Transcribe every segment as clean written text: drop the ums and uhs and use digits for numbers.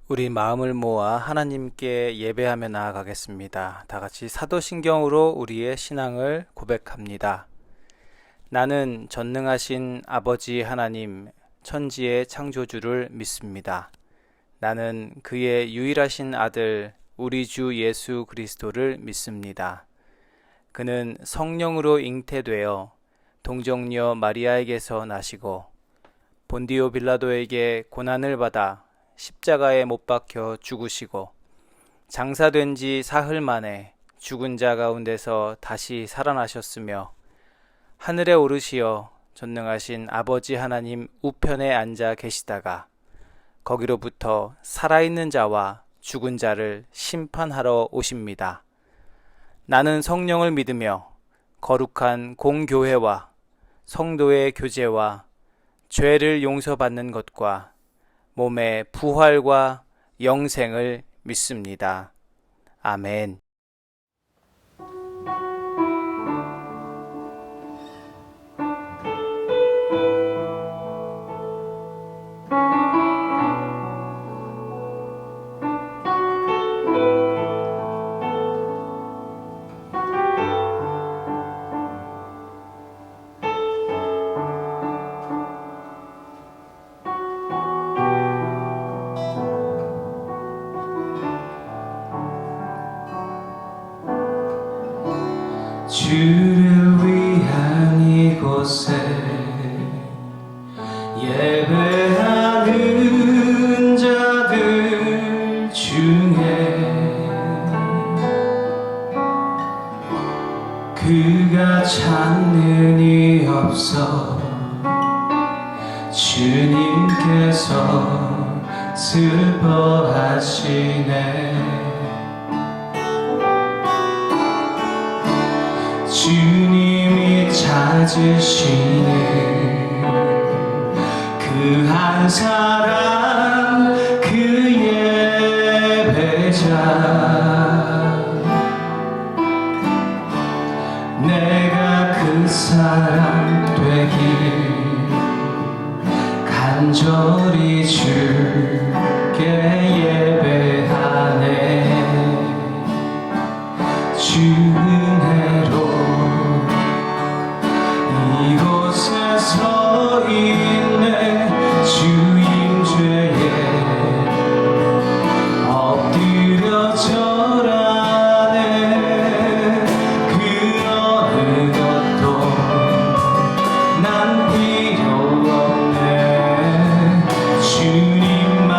우리 마음을 모아 하나님께 예배하며 나아가겠습니다. 다 같이 사도신경으로 우리의 신앙을 고백합니다. 나는 전능하신 아버지 하나님, 천지의 창조주를 믿습니다. 나는 그의 유일하신 아들, 우리 주 예수 그리스도를 믿습니다. 그는 성령으로 잉태되어 동정녀 마리아에게서 나시고 본디오 빌라도에게 고난을 받아 십자가에 못 박혀 죽으시고 장사된 지 사흘 만에 죽은 자 가운데서 다시 살아나셨으며 하늘에 오르시어 전능하신 아버지 하나님 우편에 앉아 계시다가 거기로부터 살아있는 자와 죽은 자를 심판하러 오십니다. 나는 성령을 믿으며 거룩한 공교회와 성도의 교제와 죄를 용서받는 것과 몸의 부활과 영생을 믿습니다. 아멘. 주를 위한 이곳에 예배하는 자들 중에 그가 찾는 이 없어 주님께서 슬퍼하시네. 주님이 찾으시는 그 한 사람, 그 예배자, 내가 그 사람 되길 간절히 주께 예배하네. 주 은혜로 이곳에 서 있네. 주님 죄에 엎드려 절하네. 그 어느 것도 난 필요 없네. 주님만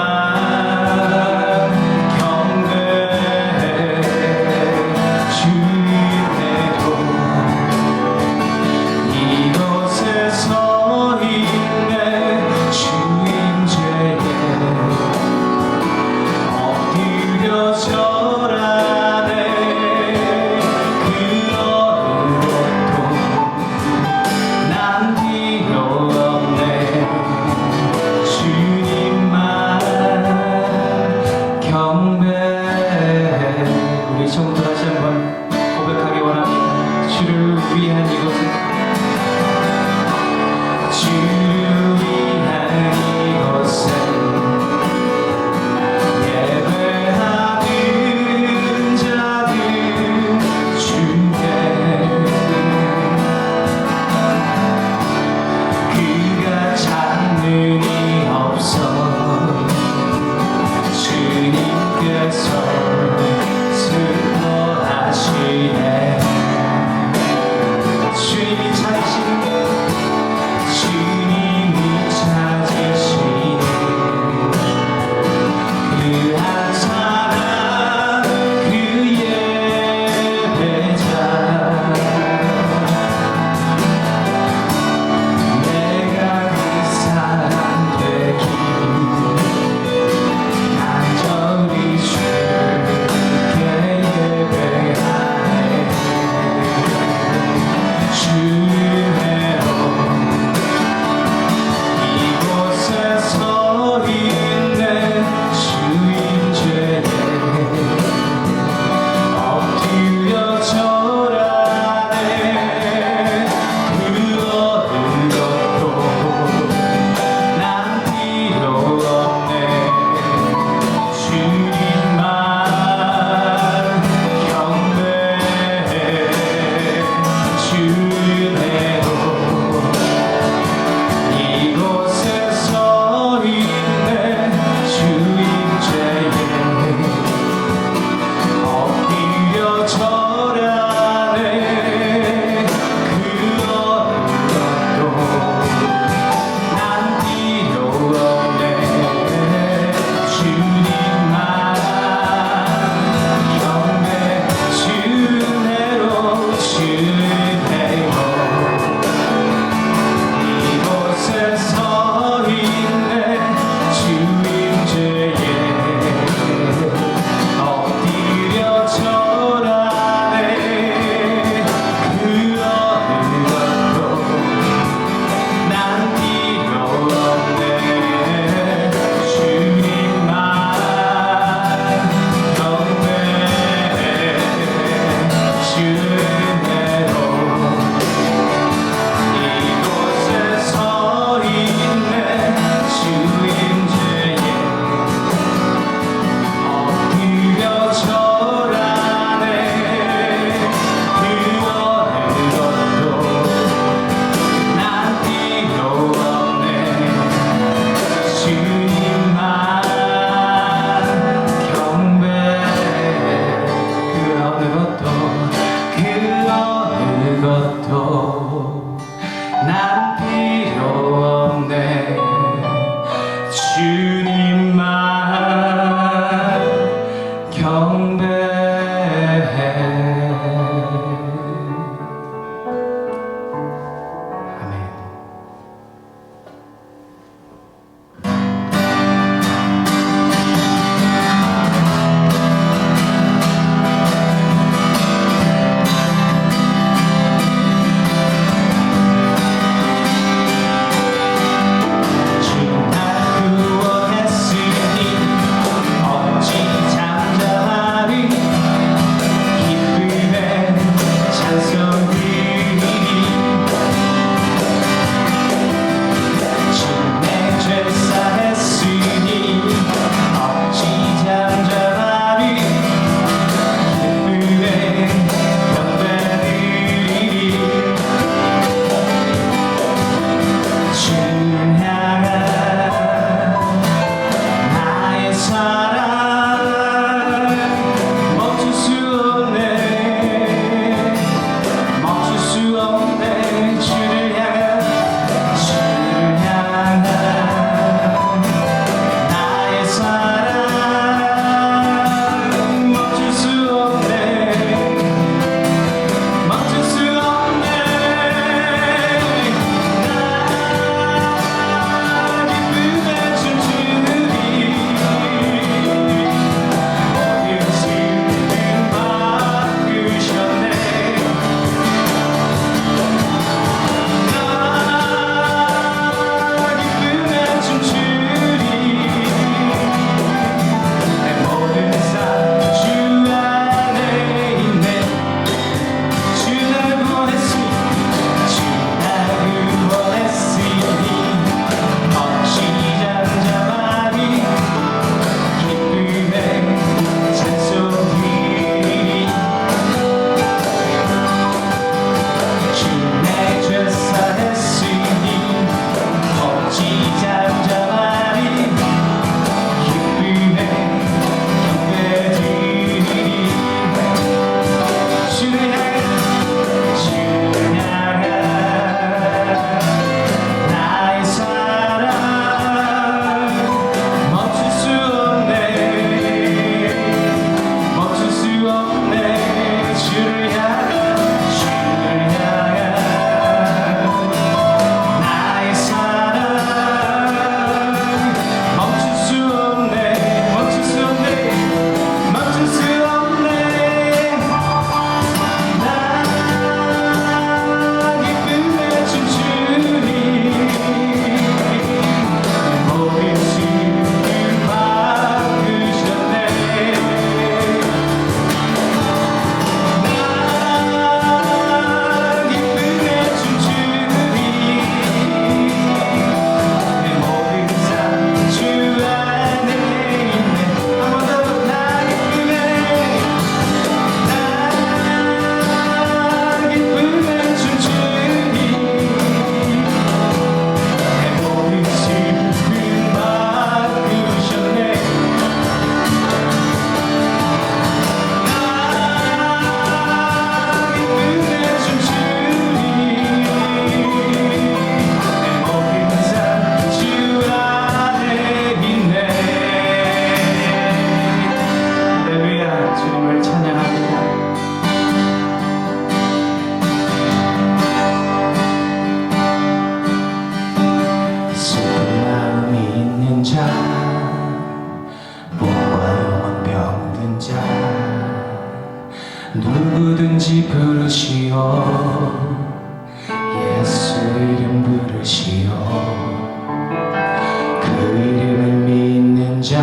자,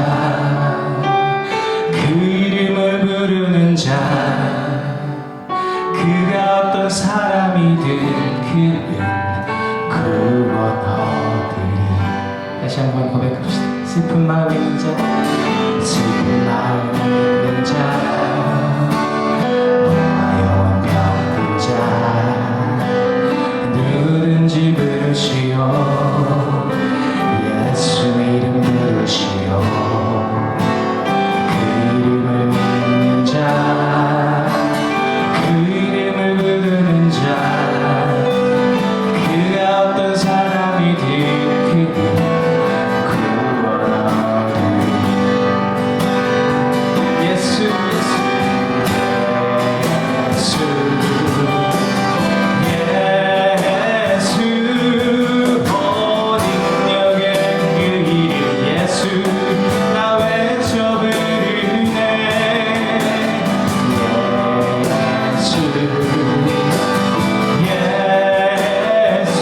그 이름을 부르는 자, 그가 어떤 사람이든 그는 구원하리. 다시 한번 고백합시다. 슬픈 마음이 있는 자, 슬픈 마음이 있는 자, 영원 병든 자, 누구든지 부르시오. 예수 이름 부르시오. 그 이름을 믿는 자, 그 이름을 부르는 자, 그가 어떤 사람이든 그는 구원하리. 예수 예수 예수 온 능력의 그 이름 예수 나 외쳐 부르네. 예수 예수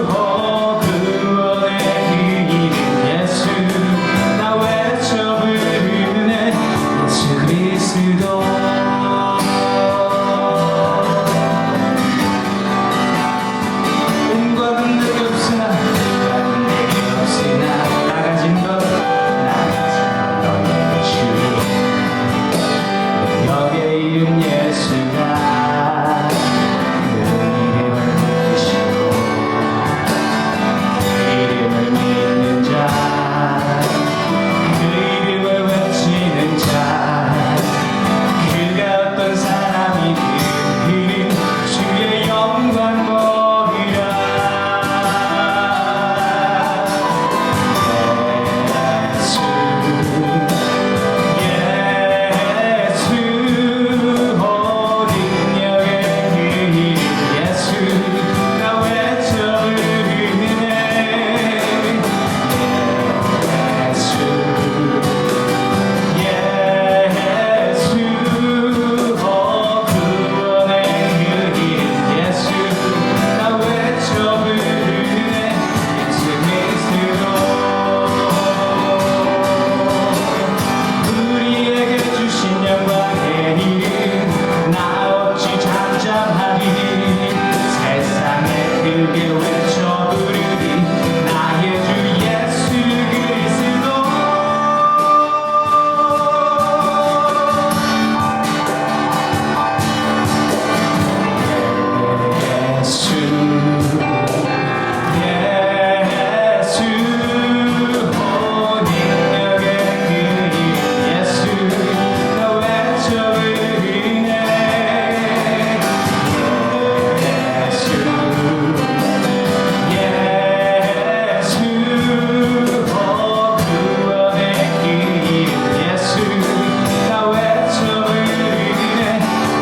오 구원의 그 이름 예수 나 외쳐 부르네. 예수 그리스도 꿈과 군대가 없으나 나가진 것 너의 주 능력의 이름 예수가 그 이름을 부르시고 그 이름을 믿는 자, 그 이름을 외치는 자, 그가 어떤 사람이든 그는 주의 영광 보리라. 예수 오 능력의 그 이름 예수 나 외쳐 부르네. 예수 예수 오 구원의 그 이름 예수 나 외쳐 부르네. 예수 그리스도 우리에게 주신 영광의 이름 나 어찌 잠잠하리. 세상에 크게 외쳐 부르리 나의 주 예수 그리스도. 예수 예수 오 능력의 그 이름 예수 나 외쳐 부르네. 예수 예수 오 구원의 그 이름 예수 나 외쳐 부르네.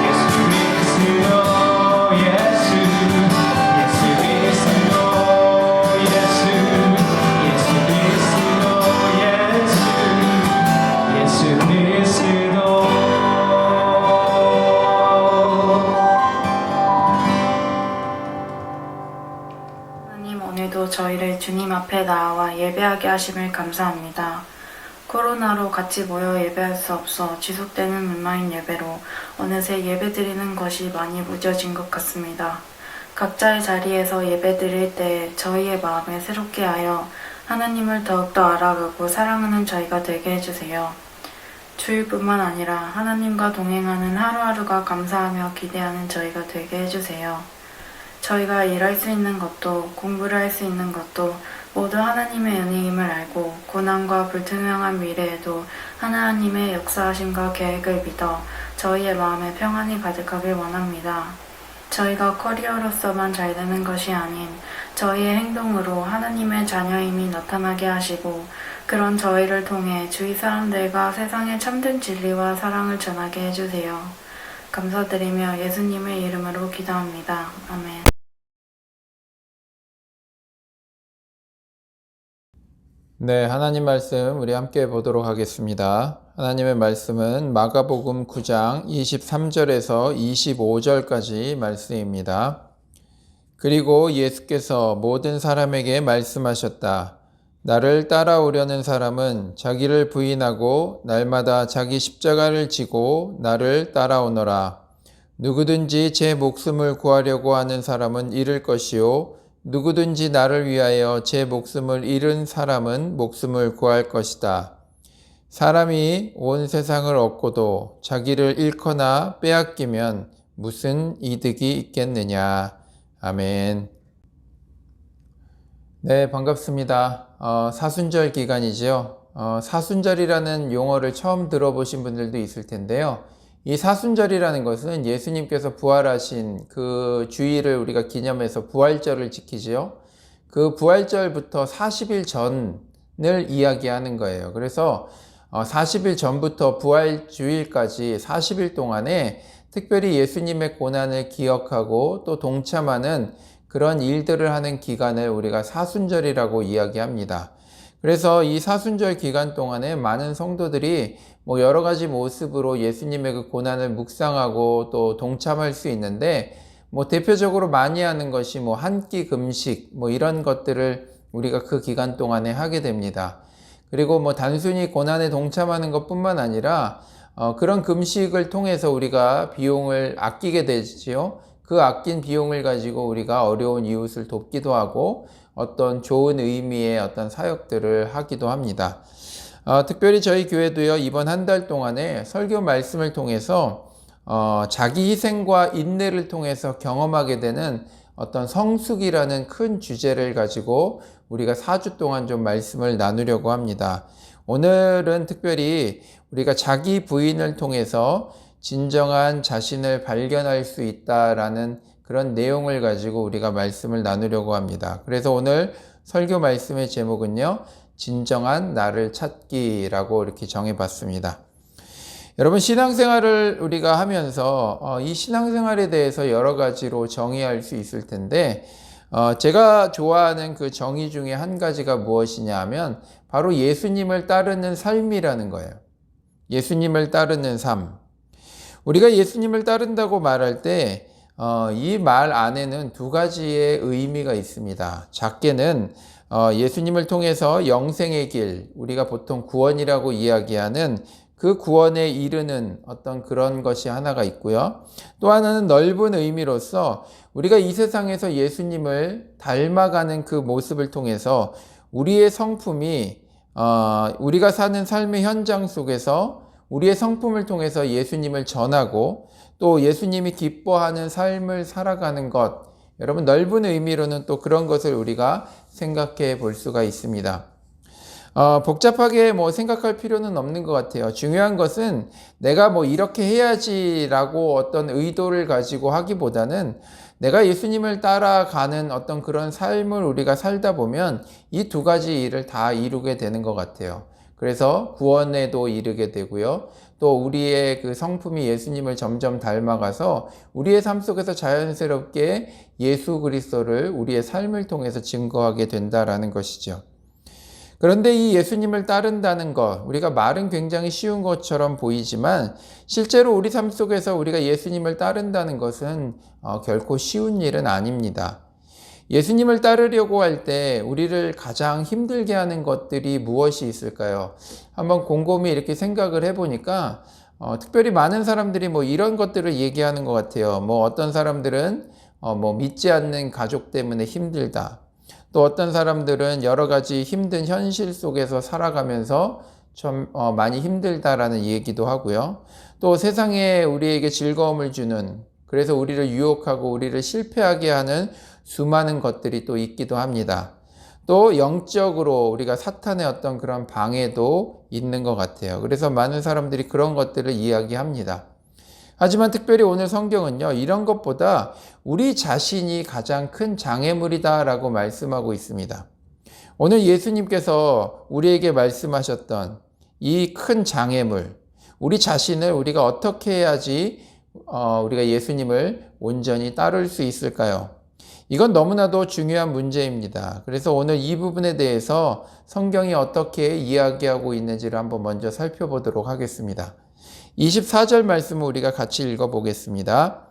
예수 그리스도 예수 예수 그리스도 예수 예수 그리스도 예수 예수 그리스도. 하나님, 오늘도 저희를 주님 앞에 나와 예배하게 하심을 감사합니다. 코로나로 같이 모여 예배할 수 없어 지속되는 온라인 예배로 어느새 예배드리는 것이 많이 무뎌진 것 같습니다. 각자의 자리에서 예배드릴 때 저희의 마음을 새롭게 하여 하나님을 더욱더 알아가고 사랑하는 저희가 되게 해주세요. 주일뿐만 아니라 하나님과 동행하는 하루하루가 감사하며 기대하는 저희가 되게 해주세요. 저희가 일할 수 있는 것도 공부를 할 수 있는 것도 모두 하나님의 은혜임을 알고 고난과 불투명한 미래에도 하나님의 역사하심과 계획을 믿어 저희의 마음에 평안이 가득하길 원합니다. 저희가 커리어로서만 잘 되는 것이 아닌 저희의 행동으로 하나님의 자녀임이 나타나게 하시고 그런 저희를 통해 주위 사람들과 세상의 참된 진리와 사랑을 전하게 해주세요. 감사드리며 예수님의 이름으로 기도합니다. 아멘. 네, 하나님 말씀 우리 함께 보도록 하겠습니다. 하나님의 말씀은 마가복음 9장 23절에서 25절까지 말씀입니다. 그리고 예수께서 모든 사람에게 말씀하셨다. 나를 따라오려는 사람은 자기를 부인하고 날마다 자기 십자가를 지고 나를 따라오너라. 누구든지 제 목숨을 구하려고 하는 사람은 잃을 것이요 누구든지 나를 위하여 제 목숨을 잃은 사람은 목숨을 구할 것이다. 사람이 온 세상을 얻고도 자기를 잃거나 빼앗기면 무슨 이득이 있겠느냐. 아멘. 네, 반갑습니다. 사순절 기간이죠. 사순절이라는 용어를 처음 들어보신 분들도 있을 텐데요. 이 사순절이라는 것은 예수님께서 부활하신 그 주일을 우리가 기념해서 부활절을 지키지요. 그 부활절부터 40일 전을 이야기하는 거예요. 그래서 40일 전부터 부활주일까지 40일 동안에 특별히 예수님의 고난을 기억하고 또 동참하는 그런 일들을 하는 기간을 우리가 사순절이라고 이야기합니다. 그래서 이 사순절 기간 동안에 많은 성도들이 여러 가지 모습으로 예수님의 그 고난을 묵상하고 또 동참할 수 있는데 대표적으로 많이 하는 것이 한 끼 금식 이런 것들을 우리가 그 기간 동안에 하게 됩니다. 그리고 단순히 고난에 동참하는 것뿐만 아니라 그런 금식을 통해서 우리가 비용을 아끼게 되지요. 그 아낀 비용을 가지고 우리가 어려운 이웃을 돕기도 하고 어떤 좋은 의미의 어떤 사역들을 하기도 합니다. 특별히 저희 교회도요, 이번 한 달 동안에 설교 말씀을 통해서 자기 희생과 인내를 통해서 경험하게 되는 어떤 성숙이라는 큰 주제를 가지고 우리가 4주 동안 좀 말씀을 나누려고 합니다. 오늘은 특별히 우리가 자기 부인을 통해서 진정한 자신을 발견할 수 있다라는 그런 내용을 가지고 우리가 말씀을 나누려고 합니다. 그래서 오늘 설교 말씀의 제목은요, 진정한 나를 찾기라고 이렇게 정해봤습니다. 여러분, 신앙생활을 우리가 하면서 이 신앙생활에 대해서 여러 가지로 정의할 수 있을 텐데 제가 좋아하는 그 정의 중에 한 가지가 무엇이냐 하면 바로 예수님을 따르는 삶이라는 거예요. 예수님을 따르는 삶. 우리가 예수님을 따른다고 말할 때 이 말 안에는 두 가지의 의미가 있습니다. 작게는 예수님을 통해서 영생의 길, 우리가 보통 구원이라고 이야기하는 그 구원에 이르는 어떤 그런 것이 하나가 있고요. 또 하나는 넓은 의미로서 우리가 이 세상에서 예수님을 닮아가는 그 모습을 통해서 우리의 성품이 우리가 사는 삶의 현장 속에서 우리의 성품을 통해서 예수님을 전하고 또 예수님이 기뻐하는 삶을 살아가는 것, 여러분 넓은 의미로는 또 그런 것을 우리가 생각해 볼 수가 있습니다. 복잡하게 생각할 필요는 없는 것 같아요. 중요한 것은 내가 이렇게 해야지라고 어떤 의도를 가지고 하기보다는 내가 예수님을 따라가는 어떤 그런 삶을 우리가 살다 보면 이 두 가지 일을 다 이루게 되는 것 같아요. 그래서 구원에도 이르게 되고요. 또 우리의 그 성품이 예수님을 점점 닮아가서 우리의 삶 속에서 자연스럽게 예수 그리스도를 우리의 삶을 통해서 증거하게 된다라는 것이죠. 그런데 이 예수님을 따른다는 것, 우리가 말은 굉장히 쉬운 것처럼 보이지만 실제로 우리 삶 속에서 우리가 예수님을 따른다는 것은 결코 쉬운 일은 아닙니다. 예수님을 따르려고 할 때 우리를 가장 힘들게 하는 것들이 무엇이 있을까요? 한번 곰곰이 이렇게 생각을 해보니까 특별히 많은 사람들이 이런 것들을 얘기하는 것 같아요. 어떤 사람들은 믿지 않는 가족 때문에 힘들다. 또 어떤 사람들은 여러 가지 힘든 현실 속에서 살아가면서 좀 많이 힘들다라는 얘기도 하고요. 또 세상에 우리에게 즐거움을 주는, 그래서 우리를 유혹하고 우리를 실패하게 하는 수많은 것들이 또 있기도 합니다. 또 영적으로 우리가 사탄의 어떤 그런 방해도 있는 것 같아요. 그래서 많은 사람들이 그런 것들을 이야기합니다. 하지만 특별히 오늘 성경은요, 이런 것보다 우리 자신이 가장 큰 장애물이다라고 말씀하고 있습니다. 오늘 예수님께서 우리에게 말씀하셨던 이 큰 장애물, 우리 자신을 우리가 어떻게 해야지 우리가 예수님을 온전히 따를 수 있을까요? 이건 너무나도 중요한 문제입니다. 그래서 오늘 이 부분에 대해서 성경이 어떻게 이야기하고 있는지를 한번 먼저 살펴보도록 하겠습니다. 24절 말씀을 우리가 같이 읽어보겠습니다.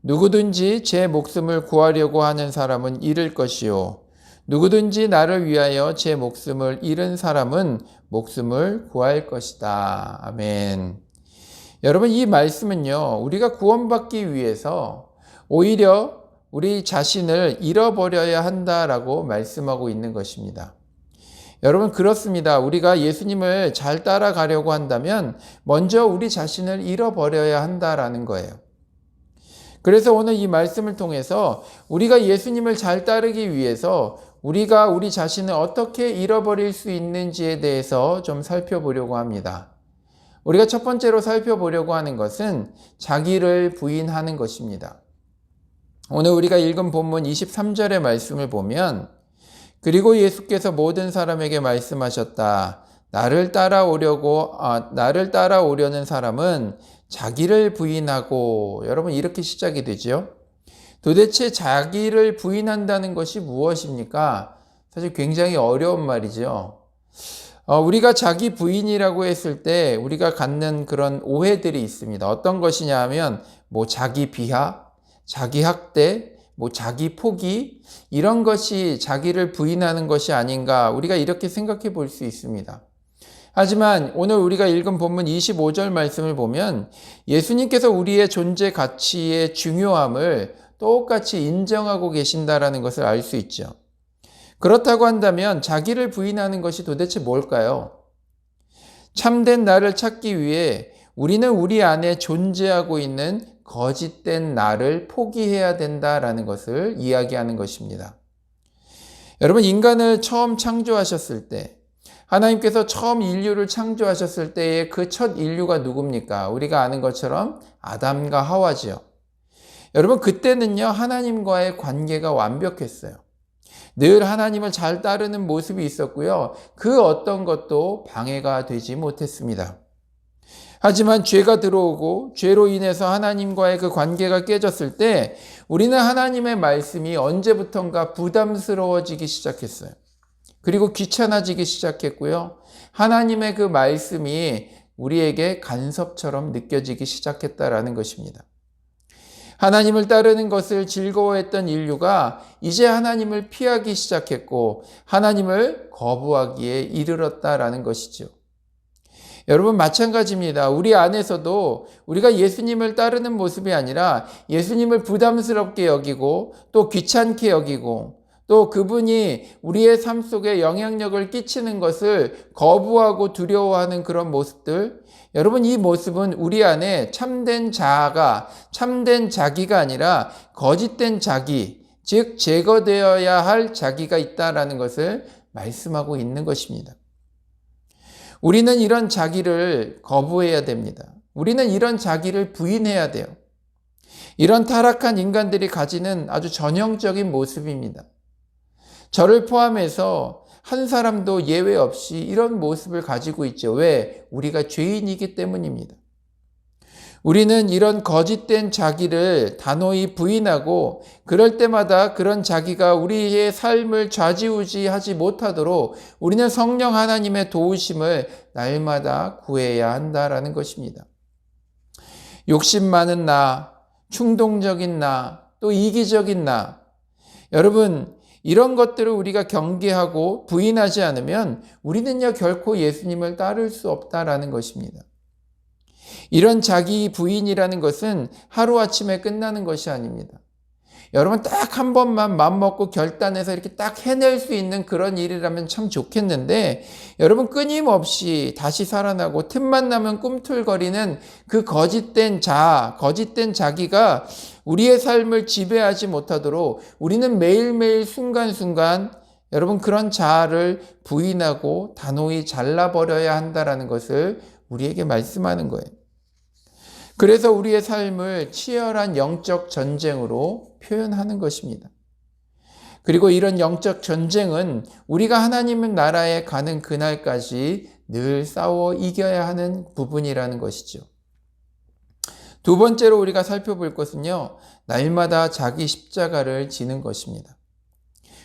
누구든지 제 목숨을 구하려고 하는 사람은 잃을 것이요 누구든지 나를 위하여 제 목숨을 잃은 사람은 목숨을 구할 것이다. 아멘. 여러분, 이 말씀은요, 우리가 구원받기 위해서 오히려 우리 자신을 잃어버려야 한다라고 말씀하고 있는 것입니다. 여러분, 그렇습니다. 우리가 예수님을 잘 따라가려고 한다면 먼저 우리 자신을 잃어버려야 한다라는 거예요. 그래서 오늘 이 말씀을 통해서 우리가 예수님을 잘 따르기 위해서 우리가 우리 자신을 어떻게 잃어버릴 수 있는지에 대해서 좀 살펴보려고 합니다. 우리가 첫 번째로 살펴보려고 하는 것은 자기를 부인하는 것입니다. 오늘 우리가 읽은 본문 23절의 말씀을 보면, 그리고 예수께서 모든 사람에게 말씀하셨다. 나를 따라오려는 사람은 자기를 부인하고, 여러분, 이렇게 시작이 되죠. 도대체 자기를 부인한다는 것이 무엇입니까? 사실 굉장히 어려운 말이죠. 우리가 자기 부인이라고 했을 때 우리가 갖는 그런 오해들이 있습니다. 어떤 것이냐 하면 자기 비하, 자기 학대, 자기 포기, 이런 것이 자기를 부인하는 것이 아닌가, 우리가 이렇게 생각해 볼 수 있습니다. 하지만 오늘 우리가 읽은 본문 25절 말씀을 보면 예수님께서 우리의 존재 가치의 중요함을 똑같이 인정하고 계신다라는 것을 알 수 있죠. 그렇다고 한다면 자기를 부인하는 것이 도대체 뭘까요? 참된 나를 찾기 위해 우리는 우리 안에 존재하고 있는 거짓된 나를 포기해야 된다라는 것을 이야기하는 것입니다. 여러분, 인간을 처음 창조하셨을 때, 하나님께서 처음 인류를 창조하셨을 때의 그 첫 인류가 누굽니까? 우리가 아는 것처럼 아담과 하와지요. 여러분, 그때는요, 하나님과의 관계가 완벽했어요. 늘 하나님을 잘 따르는 모습이 있었고요. 그 어떤 것도 방해가 되지 못했습니다. 하지만 죄가 들어오고 죄로 인해서 하나님과의 그 관계가 깨졌을 때 우리는 하나님의 말씀이 언제부턴가 부담스러워지기 시작했어요. 그리고 귀찮아지기 시작했고요. 하나님의 그 말씀이 우리에게 간섭처럼 느껴지기 시작했다라는 것입니다. 하나님을 따르는 것을 즐거워했던 인류가 이제 하나님을 피하기 시작했고 하나님을 거부하기에 이르렀다라는 것이죠. 여러분, 마찬가지입니다. 우리 안에서도 우리가 예수님을 따르는 모습이 아니라 예수님을 부담스럽게 여기고 또 귀찮게 여기고 또 그분이 우리의 삶 속에 영향력을 끼치는 것을 거부하고 두려워하는 그런 모습들, 여러분, 이 모습은 우리 안에 참된 자아가, 참된 자기가 아니라 거짓된 자기, 즉 제거되어야 할 자기가 있다라는 것을 말씀하고 있는 것입니다. 우리는 이런 자기를 거부해야 됩니다. 우리는 이런 자기를 부인해야 돼요. 이런 타락한 인간들이 가지는 아주 전형적인 모습입니다. 저를 포함해서 한 사람도 예외 없이 이런 모습을 가지고 있죠. 왜? 우리가 죄인이기 때문입니다. 우리는 이런 거짓된 자기를 단호히 부인하고 그럴 때마다 그런 자기가 우리의 삶을 좌지우지하지 못하도록 우리는 성령 하나님의 도우심을 날마다 구해야 한다라는 것입니다. 욕심 많은 나, 충동적인 나, 또 이기적인 나, 여러분, 이런 것들을 우리가 경계하고 부인하지 않으면 우리는요 결코 예수님을 따를 수 없다라는 것입니다. 이런 자기 부인이라는 것은 하루아침에 끝나는 것이 아닙니다. 여러분, 딱 한 번만 맘먹고 결단해서 이렇게 딱 해낼 수 있는 그런 일이라면 참 좋겠는데, 여러분, 끊임없이 다시 살아나고 틈만 나면 꿈틀거리는 그 거짓된 자아, 거짓된 자기가 우리의 삶을 지배하지 못하도록 우리는 매일매일 순간순간 여러분 그런 자아를 부인하고 단호히 잘라버려야 한다는 것을 우리에게 말씀하는 거예요. 그래서 우리의 삶을 치열한 영적 전쟁으로 표현하는 것입니다. 그리고 이런 영적 전쟁은 우리가 하나님의 나라에 가는 그날까지 늘 싸워 이겨야 하는 부분이라는 것이죠. 두 번째로 우리가 살펴볼 것은요, 날마다 자기 십자가를 지는 것입니다.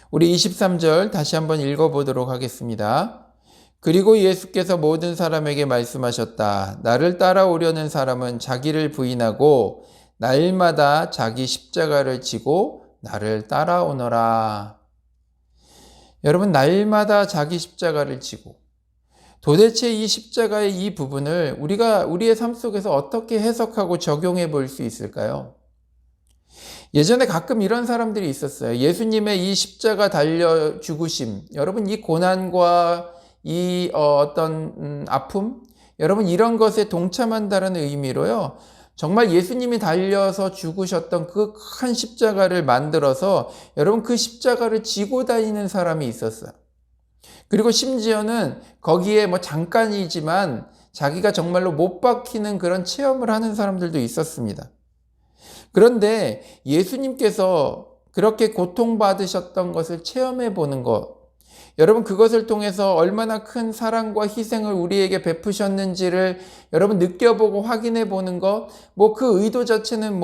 우리 23절 다시 한번 읽어보도록 하겠습니다. 그리고 예수께서 모든 사람에게 말씀하셨다. 나를 따라오려는 사람은 자기를 부인하고 날마다 자기 십자가를 지고 나를 따라오너라. 여러분, 날마다 자기 십자가를 지고, 도대체 이 십자가의 이 부분을 우리가 우리의 삶 속에서 어떻게 해석하고 적용해 볼 수 있을까요? 예전에 가끔 이런 사람들이 있었어요. 예수님의 이 십자가 달려 죽으심, 여러분 이 고난과 이 어떤 아픔, 여러분 이런 것에 동참한다는 의미로요. 정말 예수님이 달려서 죽으셨던 그 큰 십자가를 만들어서 여러분 그 십자가를 지고 다니는 사람이 있었어요. 그리고 심지어는 거기에 뭐 잠깐이지만 자기가 정말로 못 박히는 그런 체험을 하는 사람들도 있었습니다. 그런데 예수님께서 그렇게 고통받으셨던 것을 체험해 보는 것, 여러분 그것을 통해서 얼마나 큰 사랑과 희생을 우리에게 베푸셨는지를 여러분 느껴보고 확인해 보는 것, 뭐 그 의도 자체는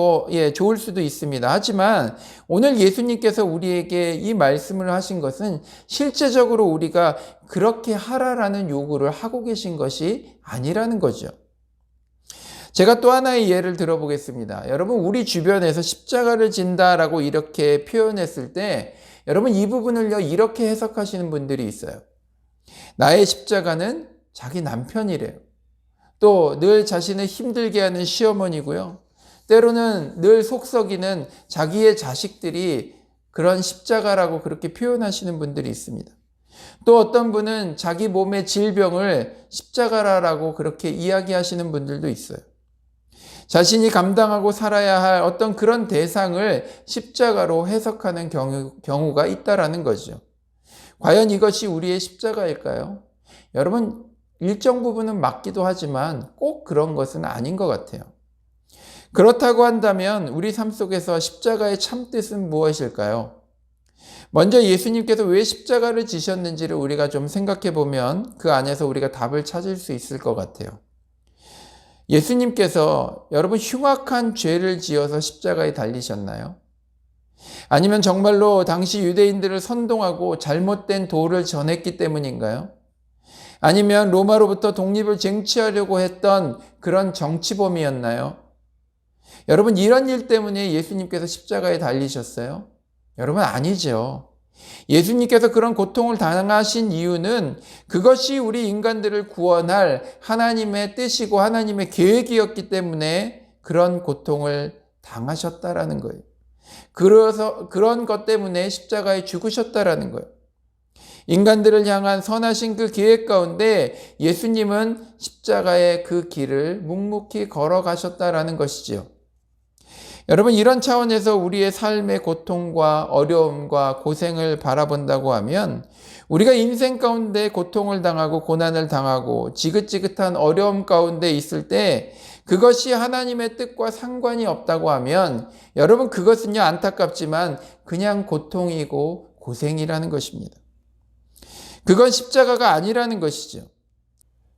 좋을 수도 있습니다. 하지만 오늘 예수님께서 우리에게 이 말씀을 하신 것은 실제적으로 우리가 그렇게 하라라는 요구를 하고 계신 것이 아니라는 거죠. 제가 또 하나의 예를 들어보겠습니다. 여러분, 우리 주변에서 십자가를 진다라고 이렇게 표현했을 때 여러분 이 부분을요 이렇게 해석하시는 분들이 있어요. 나의 십자가는 자기 남편이래요. 또 늘 자신을 힘들게 하는 시어머니고요. 때로는 늘 속썩이는 자기의 자식들이 그런 십자가라고 그렇게 표현하시는 분들이 있습니다. 또 어떤 분은 자기 몸의 질병을 십자가라고 그렇게 이야기하시는 분들도 있어요. 자신이 감당하고 살아야 할 어떤 그런 대상을 십자가로 해석하는 경우가 있다라는 거죠. 과연 이것이 우리의 십자가일까요? 여러분, 일정 부분은 맞기도 하지만 꼭 그런 것은 아닌 것 같아요. 그렇다고 한다면 우리 삶 속에서 십자가의 참뜻은 무엇일까요? 먼저 예수님께서 왜 십자가를 지셨는지를 우리가 좀 생각해 보면 그 안에서 우리가 답을 찾을 수 있을 것 같아요. 예수님께서 여러분 흉악한 죄를 지어서 십자가에 달리셨나요? 아니면 정말로 당시 유대인들을 선동하고 잘못된 도를 전했기 때문인가요? 아니면 로마로부터 독립을 쟁취하려고 했던 그런 정치범이었나요? 여러분 이런 일 때문에 예수님께서 십자가에 달리셨어요? 여러분 아니죠. 예수님께서 그런 고통을 당하신 이유는 그것이 우리 인간들을 구원할 하나님의 뜻이고 하나님의 계획이었기 때문에 그런 고통을 당하셨다라는 거예요. 그래서 그런 것 때문에 십자가에 죽으셨다라는 거예요. 인간들을 향한 선하신 그 계획 가운데 예수님은 십자가의 그 길을 묵묵히 걸어가셨다라는 것이지요. 여러분 이런 차원에서 우리의 삶의 고통과 어려움과 고생을 바라본다고 하면 우리가 인생 가운데 고통을 당하고 고난을 당하고 지긋지긋한 어려움 가운데 있을 때 그것이 하나님의 뜻과 상관이 없다고 하면 여러분 그것은요 안타깝지만 그냥 고통이고 고생이라는 것입니다. 그건 십자가가 아니라는 것이죠.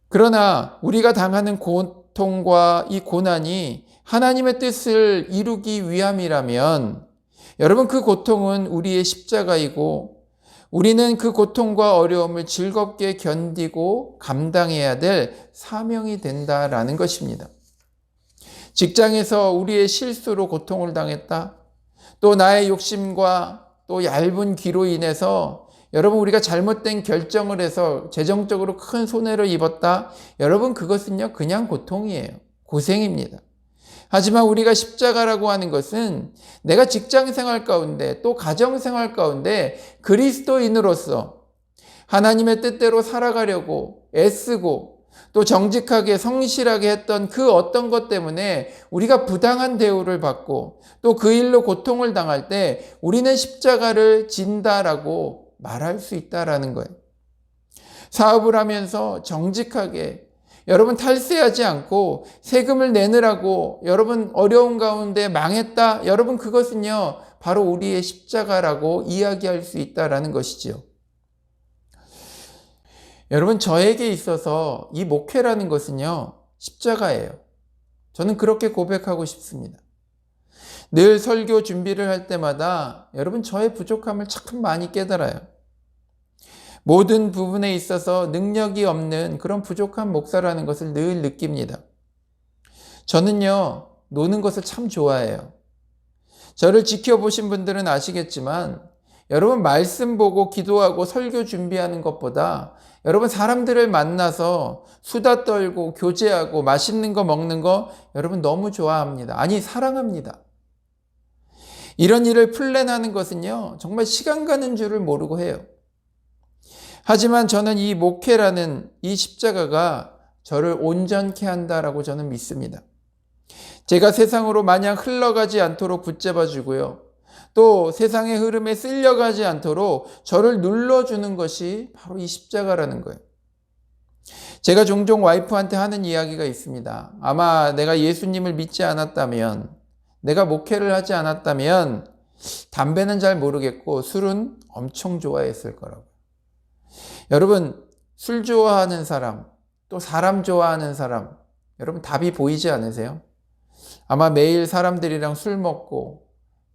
그러나 우리가 당하는 고통과 이 고난이 하나님의 뜻을 이루기 위함이라면 여러분 그 고통은 우리의 십자가이고 우리는 그 고통과 어려움을 즐겁게 견디고 감당해야 될 사명이 된다라는 것입니다. 직장에서 우리의 실수로 고통을 당했다. 또 나의 욕심과 또 얇은 귀로 인해서 여러분 우리가 잘못된 결정을 해서 재정적으로 큰 손해를 입었다. 여러분 그것은요 그냥 고통이에요. 고생입니다. 하지만 우리가 십자가라고 하는 것은 내가 직장생활 가운데 또 가정생활 가운데 그리스도인으로서 하나님의 뜻대로 살아가려고 애쓰고 또 정직하게 성실하게 했던 그 어떤 것 때문에 우리가 부당한 대우를 받고 또 그 일로 고통을 당할 때 우리는 십자가를 진다라고 말할 수 있다라는 거예요. 사업을 하면서 정직하게 여러분 탈세하지 않고 세금을 내느라고 여러분 어려운 가운데 망했다. 여러분 그것은요 바로 우리의 십자가라고 이야기할 수 있다라는 것이지요. 여러분 저에게 있어서 이 목회라는 것은요 십자가예요. 저는 그렇게 고백하고 싶습니다. 늘 설교 준비를 할 때마다 여러분 저의 부족함을 참 많이 깨달아요. 모든 부분에 있어서 능력이 없는 그런 부족한 목사라는 것을 늘 느낍니다. 저는요, 노는 것을 참 좋아해요. 저를 지켜보신 분들은 아시겠지만, 여러분 말씀 보고 기도하고 설교 준비하는 것보다 여러분 사람들을 만나서 수다 떨고 교제하고 맛있는 거 먹는 거 여러분 너무 좋아합니다. 아니, 사랑합니다. 이런 일을 플랜하는 것은요, 정말 시간 가는 줄을 모르고 해요. 하지만 저는 이 목회라는 이 십자가가 저를 온전케 한다라고 저는 믿습니다. 제가 세상으로 마냥 흘러가지 않도록 붙잡아 주고요. 또 세상의 흐름에 쓸려가지 않도록 저를 눌러주는 것이 바로 이 십자가라는 거예요. 제가 종종 와이프한테 하는 이야기가 있습니다. 아마 내가 예수님을 믿지 않았다면, 내가 목회를 하지 않았다면 담배는 잘 모르겠고 술은 엄청 좋아했을 거라고. 여러분, 술 좋아하는 사람, 또 사람 좋아하는 사람, 여러분 답이 보이지 않으세요? 아마 매일 사람들이랑 술 먹고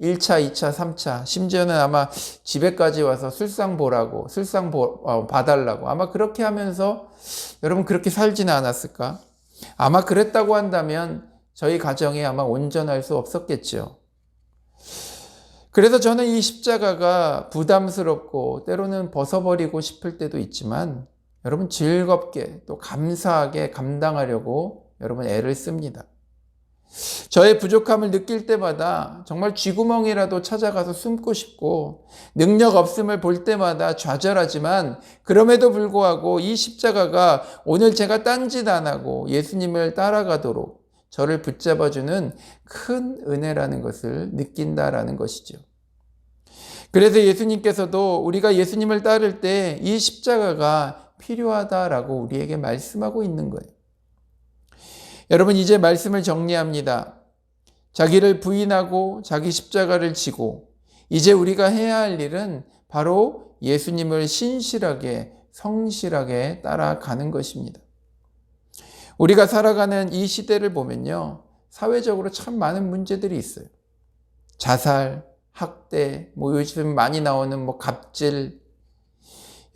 1차, 2차, 3차, 심지어는 아마 집에까지 와서 술상 보라고, 술상 봐달라고, 아마 그렇게 하면서 여러분 그렇게 살지는 않았을까? 아마 그랬다고 한다면 저희 가정이 아마 온전할 수 없었겠죠. 그래서 저는 이 십자가가 부담스럽고 때로는 벗어버리고 싶을 때도 있지만 여러분 즐겁게 또 감사하게 감당하려고 여러분 애를 씁니다. 저의 부족함을 느낄 때마다 정말 쥐구멍이라도 찾아가서 숨고 싶고 능력 없음을 볼 때마다 좌절하지만 그럼에도 불구하고 이 십자가가 오늘 제가 딴짓 안 하고 예수님을 따라가도록 저를 붙잡아주는 큰 은혜라는 것을 느낀다라는 것이죠. 그래서 예수님께서도 우리가 예수님을 따를 때 이 십자가가 필요하다라고 우리에게 말씀하고 있는 거예요. 여러분, 이제 말씀을 정리합니다. 자기를 부인하고 자기 십자가를 지고 이제 우리가 해야 할 일은 바로 예수님을 신실하게 성실하게 따라가는 것입니다. 우리가 살아가는 이 시대를 보면요, 사회적으로 참 많은 문제들이 있어요. 자살, 학대, 요즘 많이 나오는 갑질.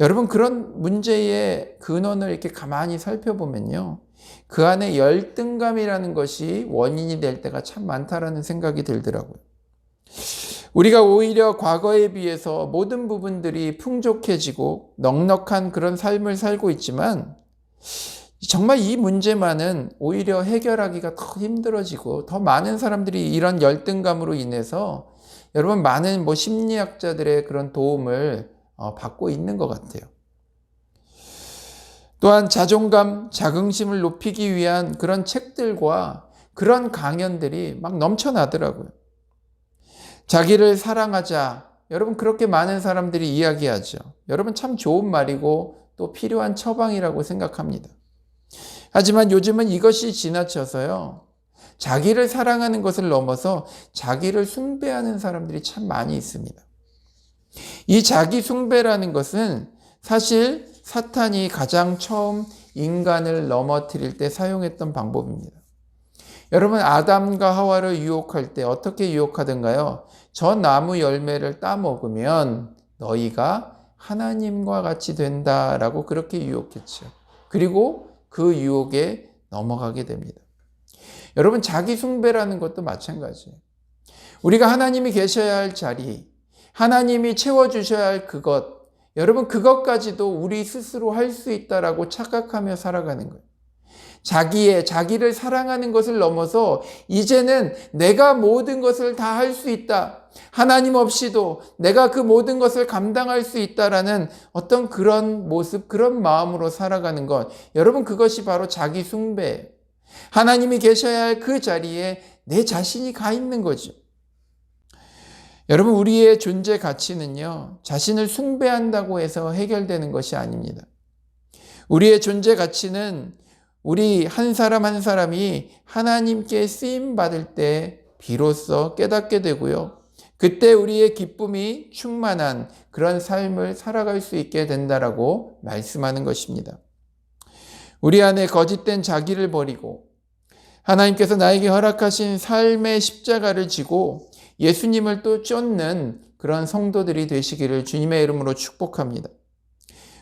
여러분, 그런 문제의 근원을 이렇게 가만히 살펴보면요, 그 안에 열등감이라는 것이 원인이 될 때가 참 많다라는 생각이 들더라고요. 우리가 오히려 과거에 비해서 모든 부분들이 풍족해지고 넉넉한 그런 삶을 살고 있지만 정말 이 문제만은 오히려 해결하기가 더 힘들어지고 더 많은 사람들이 이런 열등감으로 인해서 여러분 많은 심리학자들의 그런 도움을 받고 있는 것 같아요. 또한 자존감, 자긍심을 높이기 위한 그런 책들과 그런 강연들이 막 넘쳐나더라고요. 자기를 사랑하자. 여러분 그렇게 많은 사람들이 이야기하죠. 여러분 참 좋은 말이고 또 필요한 처방이라고 생각합니다. 하지만 요즘은 이것이 지나쳐서요, 자기를 사랑하는 것을 넘어서 자기를 숭배하는 사람들이 참 많이 있습니다. 이 자기 숭배라는 것은 사실 사탄이 가장 처음 인간을 넘어뜨릴 때 사용했던 방법입니다. 여러분, 아담과 하와를 유혹할 때 어떻게 유혹하던가요? 저 나무 열매를 따먹으면 너희가 하나님과 같이 된다라고 그렇게 유혹했죠. 그리고 그 유혹에 넘어가게 됩니다. 여러분, 자기 숭배라는 것도 마찬가지예요. 우리가 하나님이 계셔야 할 자리, 하나님이 채워주셔야 할 그것, 여러분 그것까지도 우리 스스로 할 수 있다라고 착각하며 살아가는 거예요. 자기를 사랑하는 것을 넘어서 이제는 내가 모든 것을 다 할 수 있다. 하나님 없이도 내가 그 모든 것을 감당할 수 있다라는 어떤 그런 모습, 그런 마음으로 살아가는 것. 여러분 그것이 바로 자기 숭배예요. 하나님이 계셔야 할 그 자리에 내 자신이 가 있는 거죠. 여러분, 우리의 존재 가치는요, 자신을 숭배한다고 해서 해결되는 것이 아닙니다. 우리의 존재 가치는 우리 한 사람 한 사람이 하나님께 쓰임 받을 때 비로소 깨닫게 되고요. 그때 우리의 기쁨이 충만한 그런 삶을 살아갈 수 있게 된다라고 말씀하는 것입니다. 우리 안에 거짓된 자기를 버리고 하나님께서 나에게 허락하신 삶의 십자가를 지고 예수님을 또 쫓는 그런 성도들이 되시기를 주님의 이름으로 축복합니다.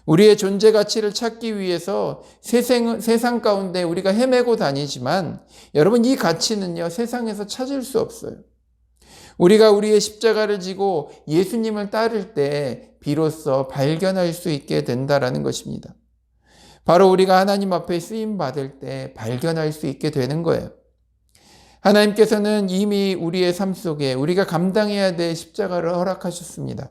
우리의 존재 가치를 찾기 위해서 세상 가운데 우리가 헤매고 다니지만 여러분 이 가치는요, 세상에서 찾을 수 없어요. 우리가 우리의 십자가를 지고 예수님을 따를 때 비로소 발견할 수 있게 된다라는 것입니다. 바로 우리가 하나님 앞에 쓰임 받을 때 발견할 수 있게 되는 거예요. 하나님께서는 이미 우리의 삶 속에 우리가 감당해야 될 십자가를 허락하셨습니다.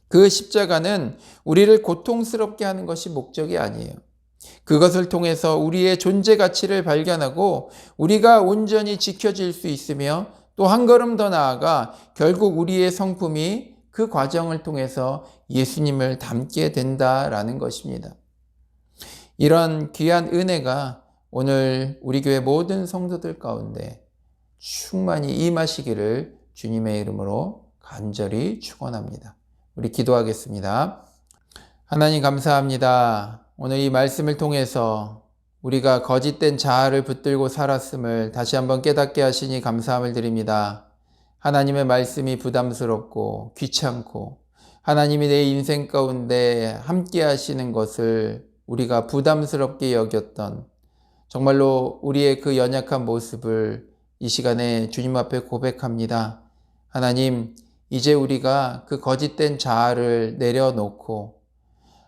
그 십자가는 우리를 고통스럽게 하는 것이 목적이 아니에요. 그것을 통해서 우리의 존재 가치를 발견하고 우리가 온전히 지켜질 수 있으며 또 한 걸음 더 나아가 결국 우리의 성품이 그 과정을 통해서 예수님을 닮게 된다라는 것입니다. 이런 귀한 은혜가 오늘 우리 교회 모든 성도들 가운데 충만히 임하시기를 주님의 이름으로 간절히 축원합니다. 우리 기도하겠습니다. 하나님 감사합니다. 오늘 이 말씀을 통해서 우리가 거짓된 자아를 붙들고 살았음을 다시 한번 깨닫게 하시니 감사함을 드립니다. 하나님의 말씀이 부담스럽고 귀찮고 하나님이 내 인생 가운데 함께 하시는 것을 우리가 부담스럽게 여겼던 정말로 우리의 그 연약한 모습을 이 시간에 주님 앞에 고백합니다. 하나님, 이제 우리가 그 거짓된 자아를 내려놓고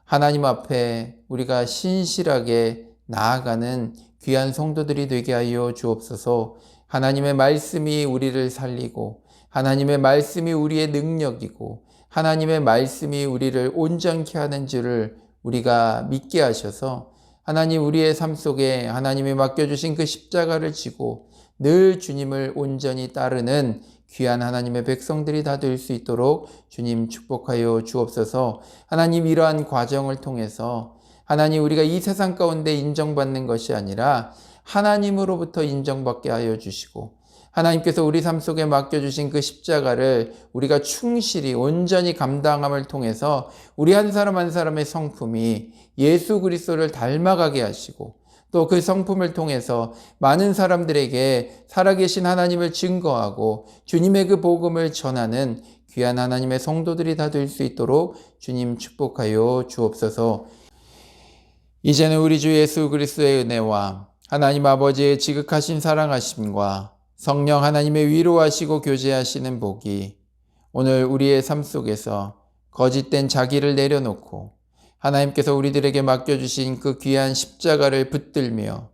하나님 앞에 우리가 신실하게 나아가는 귀한 성도들이 되게 하여 주옵소서. 하나님의 말씀이 우리를 살리고 하나님의 말씀이 우리의 능력이고 하나님의 말씀이 우리를 온전케 하는 줄을 우리가 믿게 하셔서 하나님 우리의 삶 속에 하나님이 맡겨주신 그 십자가를 지고 늘 주님을 온전히 따르는 귀한 하나님의 백성들이 다 될 수 있도록 주님 축복하여 주옵소서. 하나님 이러한 과정을 통해서 하나님 우리가 이 세상 가운데 인정받는 것이 아니라 하나님으로부터 인정받게 하여 주시고 하나님께서 우리 삶 속에 맡겨주신 그 십자가를 우리가 충실히 온전히 감당함을 통해서 우리 한 사람 한 사람의 성품이 예수 그리스도를 닮아가게 하시고 또 그 성품을 통해서 많은 사람들에게 살아계신 하나님을 증거하고 주님의 그 복음을 전하는 귀한 하나님의 성도들이 다 될 수 있도록 주님 축복하여 주옵소서. 이제는 우리 주 예수 그리스도의 은혜와 하나님 아버지의 지극하신 사랑하심과 성령 하나님의 위로하시고 교제하시는 복이 오늘 우리의 삶 속에서 거짓된 자기를 내려놓고 하나님께서 우리들에게 맡겨주신 그 귀한 십자가를 붙들며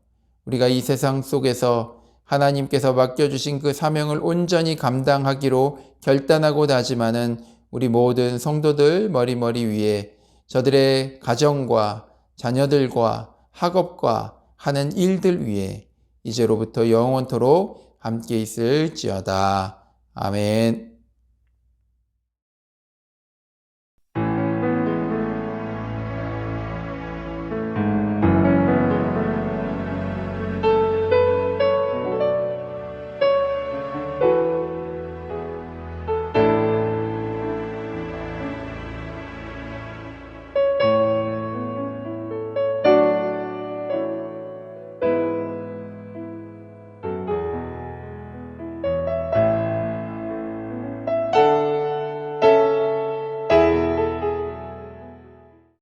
우리가 이 세상 속에서 하나님께서 맡겨주신 그 사명을 온전히 감당하기로 결단하고 다짐하는 우리 모든 성도들 머리머리 위에 저들의 가정과 자녀들과 학업과 하는 일들 위에 이제로부터 영원토록 함께 있을지어다. 아멘.